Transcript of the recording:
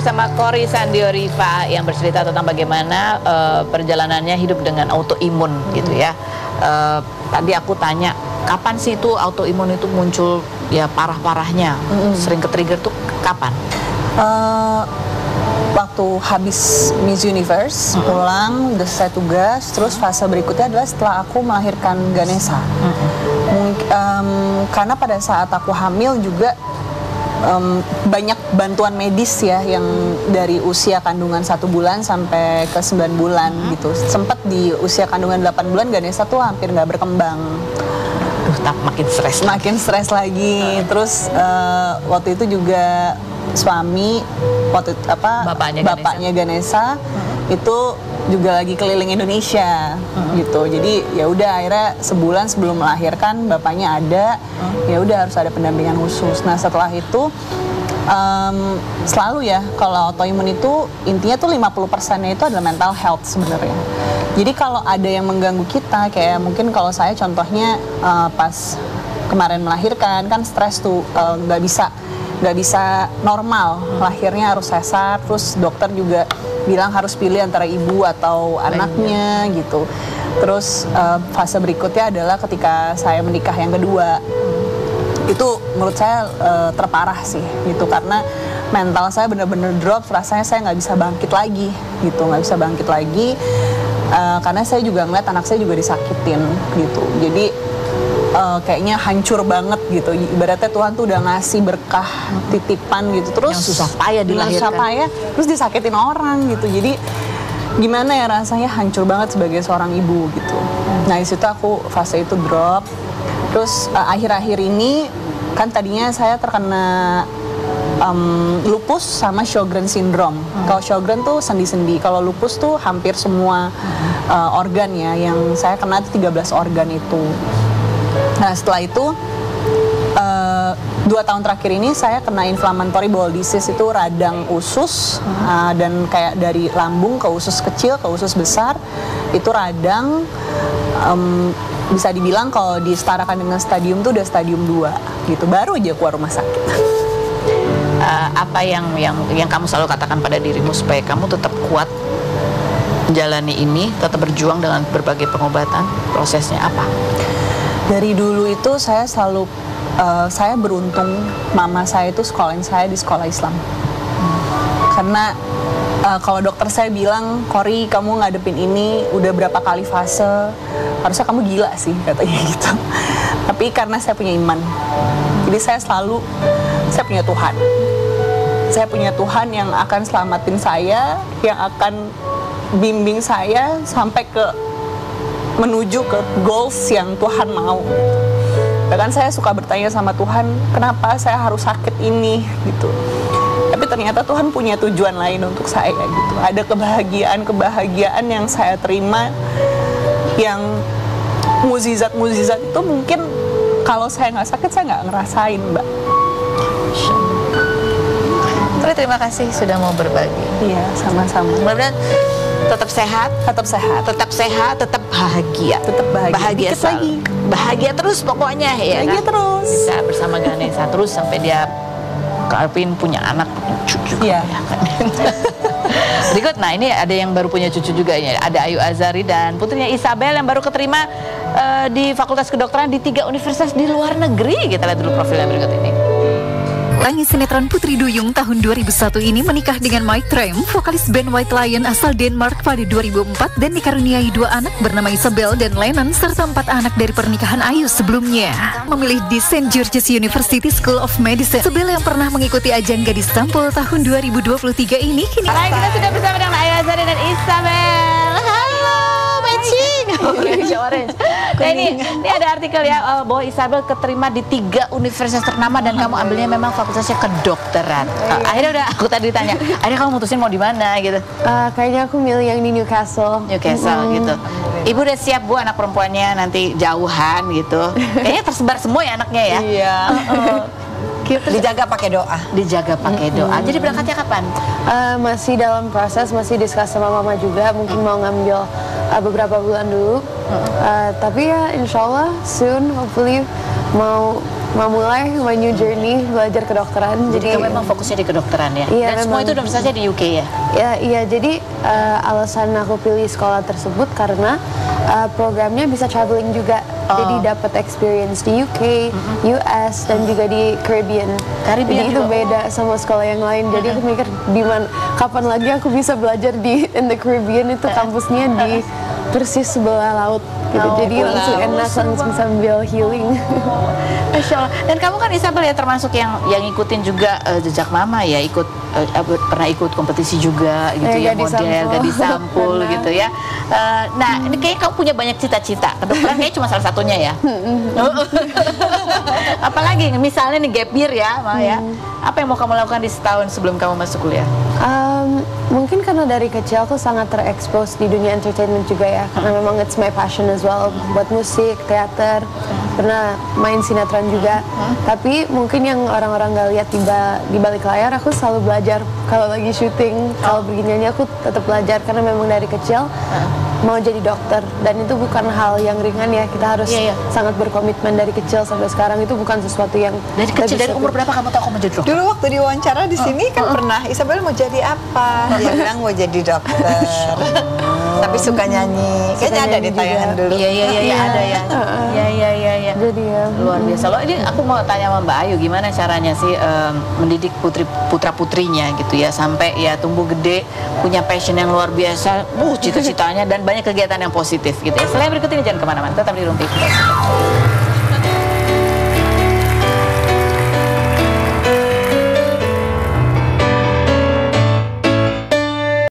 bersama Cory Sandioriva yang bercerita tentang bagaimana perjalanannya hidup dengan autoimun gitu ya. Tadi aku tanya, kapan sih itu autoimun itu muncul ya parah-parahnya? Sering ke-trigger tuh kapan? Waktu habis Miss Universe, pulang, udah selesai tugas, terus fase berikutnya adalah setelah aku melahirkan Ganesha. Karena pada saat aku hamil juga banyak bantuan medis ya, yang dari usia kandungan 1 bulan sampai ke 9 bulan gitu. Sempat di usia kandungan 8 bulan Ganesha tuh hampir nggak berkembang. Makin stres. Makin stres lagi. Terus waktu itu juga suami bapaknya Ganesha itu juga lagi keliling Indonesia gitu. Jadi ya udah akhirnya sebulan sebelum melahirkan bapaknya ada, ya udah harus ada pendampingan khusus. Nah setelah itu selalu ya kalau autoimun itu intinya tuh 50%-nya itu adalah mental health sebenarnya. Jadi kalau ada yang mengganggu kita, kayak mungkin kalau saya contohnya pas kemarin melahirkan kan stres tuh, nggak bisa normal, lahirnya harus sesar, terus dokter juga bilang harus pilih antara ibu atau anaknya gitu. Terus fase berikutnya adalah ketika saya menikah yang kedua, itu menurut saya terparah sih gitu, karena mental saya benar-benar drop, rasanya saya nggak bisa bangkit lagi gitu, karena saya juga ngeliat anak saya juga disakitin gitu. Jadi kayaknya hancur banget gitu. Ibaratnya Tuhan tuh udah ngasih berkah titipan gitu, terus yang susah payah dilahirkan, terus disakitin orang gitu. Jadi gimana ya rasanya, hancur banget sebagai seorang ibu gitu. Nah di situ aku fase itu drop. Terus akhir-akhir ini kan tadinya saya terkena lupus sama Sjogren syndrome. Kalau Sjogren tuh sendi-sendi, kalau lupus tuh hampir semua organ ya. Yang saya kena 13 organ itu. Nah setelah itu 2 tahun terakhir ini saya kena inflammatory bowel disease, itu radang usus, dan kayak dari lambung ke usus kecil ke usus besar itu radang, bisa dibilang kalau disetarakan dengan stadium tuh udah stadium 2 gitu, baru aja keluar rumah sakit. Apa yang kamu selalu katakan pada dirimu supaya kamu tetap kuat menjalani ini, tetap berjuang dengan berbagai pengobatan, prosesnya apa? Dari dulu itu saya selalu, saya beruntung mama saya itu sekolahin saya di sekolah Islam. Karena kalau dokter saya bilang, Cory kamu ngadepin ini udah berapa kali fase, harusnya kamu gila sih katanya gitu. Tapi karena saya punya iman, jadi saya punya Tuhan. Saya punya Tuhan yang akan selamatin saya, yang akan bimbing saya sampai menuju ke goals yang Tuhan mau. Bahkan saya suka bertanya sama Tuhan, kenapa saya harus sakit ini gitu. Tapi ternyata Tuhan punya tujuan lain untuk saya gitu. Ada kebahagiaan yang saya terima, yang mukjizat itu mungkin kalau saya nggak sakit saya nggak ngerasain, Mbak. Terima kasih sudah mau berbagi. Iya, sama-sama. Mudah-mudahan tetap sehat, tetap bahagia, bahagia lagi, bahagia terus pokoknya ya. Bahagia kan? terus. Bisa bersama Ganesha terus sampai dia Calvin punya anak, cucu. Iya. Ya, kan? Berikut, nah ini ada yang baru punya cucu juga ya. Ada Ayu Azari dan putrinya Isabel yang baru keterima di Fakultas Kedokteran di 3 universitas di luar negeri. Kita lihat dulu profilnya berikut ini. Pelangi sinetron Putri Duyung tahun 2001 ini menikah dengan Mike Trem, vokalis band White Lion asal Denmark pada 2004 dan dikaruniai 2 anak bernama Isabel dan Lennon serta 4 anak dari pernikahan Ayu sebelumnya. Memilih di St. George's University School of Medicine, Isabel yang pernah mengikuti ajang Gadis Tampil tahun 2023 ini kini. Baik, kita sudah bersama dengan Ayu Azari dan Isabel. Halo, matching. Nah ini ada artikel ya bahwa Isabel keterima di 3 universitas ternama dan kamu ambilnya memang fakultasnya kedokteran. Akhirnya udah aku tadi ditanya, akhirnya kamu mutusin mau di mana gitu? Kayaknya aku milih yang di Newcastle. Gitu. Ibu udah siap Bu anak perempuannya nanti jauhan gitu. Kayaknya tersebar semua ya anaknya ya. Iya. Dijaga pakai doa. Jadi berangkatnya kapan? Masih dalam proses, masih diskus sama mama juga. Mungkin mau ngambil beberapa bulan dulu. Tapi ya insya Allah soon, hopefully mau memulai my new journey belajar kedokteran. Jadi kamu memang fokusnya di kedokteran ya? Iya, Dan semua memang. itu tentu saja di UK ya? Iya, jadi alasan aku pilih sekolah tersebut karena programnya bisa traveling juga. Jadi dapat experience di UK, US, dan juga di Caribbean. Jadi itu beda sama sekolah yang lain. Jadi aku mikir kapan lagi aku bisa belajar in the Caribbean, itu kampusnya di persis sebelah laut gitu. Jadi langsung enak, langsung sambil healing. Masya Allah. Dan kamu kan Isabel ya termasuk yang ngikutin juga jejak mama ya, pernah ikut kompetisi juga gitu ya, model, gadis sampul gitu ya. Nah ini kayaknya kamu punya banyak cita-cita. Kedokteran kayaknya cuma salah satunya ya. Apalagi misalnya nih gap year ya, Ma ya. Apa yang mau kamu lakukan di setahun sebelum kamu masuk kuliah? Mungkin karena dari kecil aku sangat terekspos di dunia entertainment juga ya, karena memang it's my passion as well, buat musik, teater, pernah main sinetron juga. Tapi mungkin yang orang-orang gak lihat di balik layar, aku selalu belajar. Kalau lagi syuting, kalau begini nyanyi, aku tetap belajar karena memang dari kecil mau jadi dokter, dan itu bukan hal yang ringan ya. Kita harus sangat berkomitmen dari kecil sampai sekarang. Itu bukan sesuatu yang dari kecil. Dari umur berapa kamu tahu kamu mau jadi dokter? Dulu waktu diwawancara di sini kan pernah Isabel mau jadi apa? Dia bilang mau jadi dokter. Tapi suka nyanyi. Kayaknya ada di tayangan dulu. Iya ada ya. Iya. Jadi ya luar biasa. Loh ini aku mau tanya sama Mbak Ayu, gimana caranya sih mendidik putra-putrinya gitu ya sampai ya tumbuh gede punya passion yang luar biasa, cita-citanya dan banyak kegiatan yang positif gitu ya. Selain berikut ini jangan kemana-mana, tetap di Rumpi.